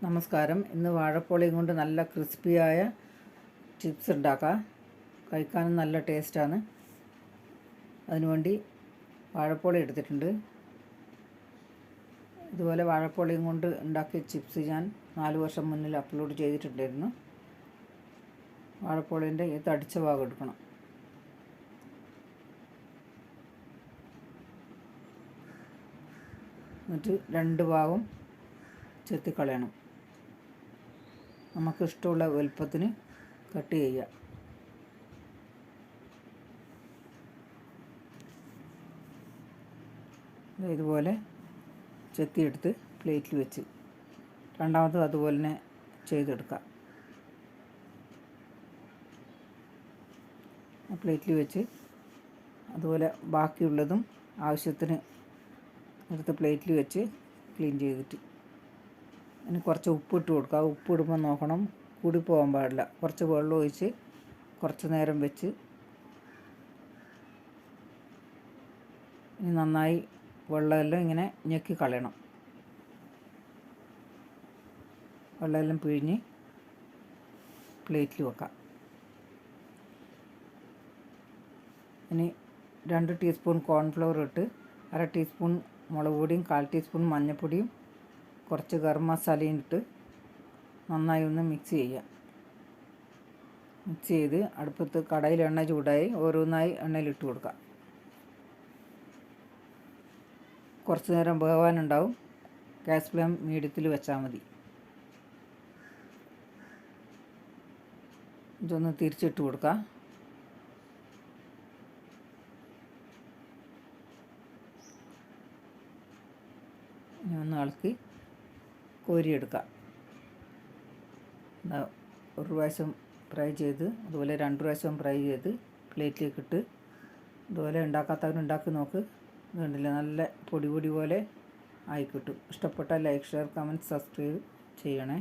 നമസ്കാരം. ഇന്ന് വാഴപ്പോളയും കൊണ്ട് നല്ല ക്രിസ്പിയായ ചിപ്സ് ഉണ്ടാക്കാം. കഴിക്കാനും നല്ല ടേസ്റ്റാണ്. അതിനുവേണ്ടി വാഴപ്പോള എടുത്തിട്ടുണ്ട്. ഇതുപോലെ വാഴപ്പോളയും കൊണ്ട് ഉണ്ടാക്കിയ ചിപ്സ് ഞാൻ 4 വർഷം മുന്നിൽ അപ്ലോഡ് ചെയ്തിട്ടുണ്ടായിരുന്നു. വാഴപ്പോളേൻ്റെ ഈ തടിച്ച ഭാഗം എടുക്കണം. എന്നിട്ട് 2 ഭാഗം ചെത്തിക്കളയണം. നമുക്കിഷ്ടമുള്ള വലുപ്പത്തിന് കട്ട് ചെയ്യുക. ഇതുപോലെ ചെത്തിയെടുത്ത് പ്ലേറ്റിൽ വെച്ച് രണ്ടാമതും അതുപോലെ തന്നെ ചെയ്തെടുക്കാം. പ്ലേറ്റിൽ വെച്ച് അതുപോലെ ബാക്കിയുള്ളതും ആവശ്യത്തിന് എടുത്ത് പ്ലേറ്റിൽ വെച്ച് ക്ലീൻ ചെയ്തിട്ട് ഇനി കുറച്ച് ഉപ്പിട്ട് കൊടുക്കുക. ഉപ്പിടുമ്പോൾ നോക്കണം, കൂടി പോകാൻ പാടില്ല. കുറച്ച് വെള്ളം ഒഴിച്ച് കുറച്ച് നേരം വെച്ച് ഇനി നന്നായി വെള്ളമെല്ലാം ഇങ്ങനെ ഞെക്കി കളയണം. വെള്ളമെല്ലാം പിഴിഞ്ഞ് പ്ലേറ്റിൽ വെക്കാം. ഇനി 2 ടീസ്പൂൺ കോൺഫ്ലവർ ഇട്ട് 1/2 ടീസ്പൂൺ മുളക് പൊടിയും 1/4 ടീസ്പൂൺ മഞ്ഞൾപ്പൊടിയും കുറച്ച് ഗരം മസാലയും ഇട്ട് നന്നായി ഒന്ന് മിക്സ് ചെയ്യുക. മിക്സ് ചെയ്ത് അടുപ്പത്ത് കടായിൽ എണ്ണ ചൂടായി ഓരോന്നായി എണ്ണയിലിട്ട് കൊടുക്കുക. കുറച്ച് നേരം വേവാനുണ്ടാവും. ഗ്യാസ് ഫ്ലെയിം മീഡിയത്തിൽ വെച്ചാൽ മതി. ഇതൊന്ന് തിരിച്ചിട്ട് കൊടുക്കുക. ഇനി ഒന്ന് ഇളക്കി കോരിയെടുക്കുക. ഒരു പ്രാവശ്യം ഫ്രൈ ചെയ്ത് അതുപോലെ 2 പ്രാവശ്യം ഫ്രൈ ചെയ്ത് പ്ലേറ്റിലേക്ക് ഇട്ട് ഇതുപോലെ ഉണ്ടാക്കാത്തവരുണ്ടാക്കി നോക്ക്. ഇതുണ്ടല്ലേ, നല്ല പൊടി പോലെ ആയി കിട്ടും. ഇഷ്ടപ്പെട്ടാൽ ലൈക്ക്, ഷെയർ, കമൻറ്റ്, സബ്സ്ക്രൈബ് ചെയ്യണേ.